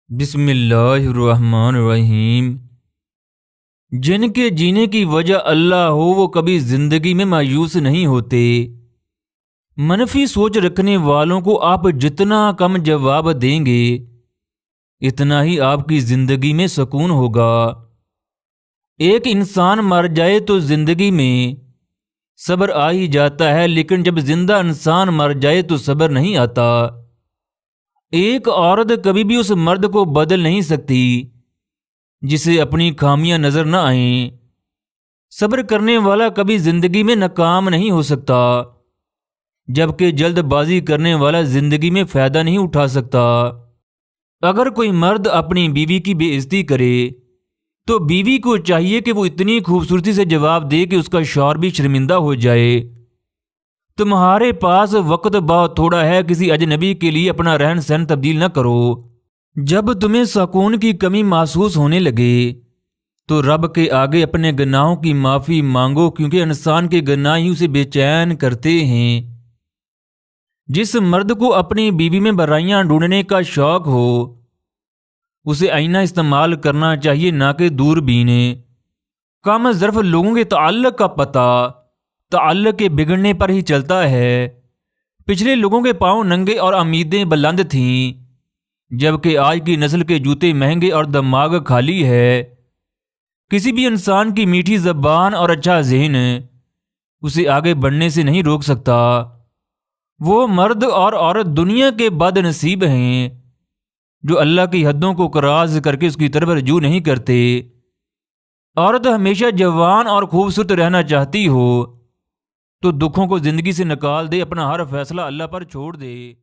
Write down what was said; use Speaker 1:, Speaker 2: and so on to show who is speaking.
Speaker 1: بسم اللہ الرحمن الرحیم۔ جن کے جینے کی وجہ اللہ ہو وہ کبھی زندگی میں مایوس نہیں ہوتے۔ منفی سوچ رکھنے والوں کو آپ جتنا کم جواب دیں گے اتنا ہی آپ کی زندگی میں سکون ہوگا۔ ایک انسان مر جائے تو زندگی میں صبر آ ہی جاتا ہے، لیکن جب زندہ انسان مر جائے تو صبر نہیں آتا۔ ایک عورت کبھی بھی اس مرد کو بدل نہیں سکتی جسے اپنی خامیاں نظر نہ آئیں۔ صبر کرنے والا کبھی زندگی میں ناکام نہیں ہو سکتا، جبکہ جلد بازی کرنے والا زندگی میں فائدہ نہیں اٹھا سکتا۔ اگر کوئی مرد اپنی بیوی کی بے عزتی کرے تو بیوی کو چاہیے کہ وہ اتنی خوبصورتی سے جواب دے کہ اس کا شوہر بھی شرمندہ ہو جائے۔ تمہارے پاس وقت بہت تھوڑا ہے، کسی اجنبی کے لیے اپنا رہن سہن تبدیل نہ کرو۔ جب تمہیں سکون کی کمی محسوس ہونے لگے تو رب کے آگے اپنے گناہوں کی معافی مانگو، کیونکہ انسان کے گناہ ہی اسے بے چین کرتے ہیں۔ جس مرد کو اپنی بیوی میں برائیاں ڈھونڈنے کا شوق ہو اسے آئینہ استعمال کرنا چاہیے، نہ کہ دوربین۔ کم ظرف لوگوں کے تعلق کا پتہ تعلق کے بگڑنے پر ہی چلتا ہے۔ پچھلے لوگوں کے پاؤں ننگے اور امیدیں بلند تھیں، جبکہ آج کی نسل کے جوتے مہنگے اور دماغ خالی ہے۔ کسی بھی انسان کی میٹھی زبان اور اچھا ذہن اسے آگے بڑھنے سے نہیں روک سکتا۔ وہ مرد اور عورت دنیا کے بد نصیب ہیں جو اللہ کی حدوں کو کراس کر کے اس کی طرف رجوع نہیں کرتے۔ عورت ہمیشہ جوان اور خوبصورت رہنا چاہتی ہو تو دکھوں کو زندگی سے نکال دے، اپنا ہر فیصلہ اللہ پر چھوڑ دے۔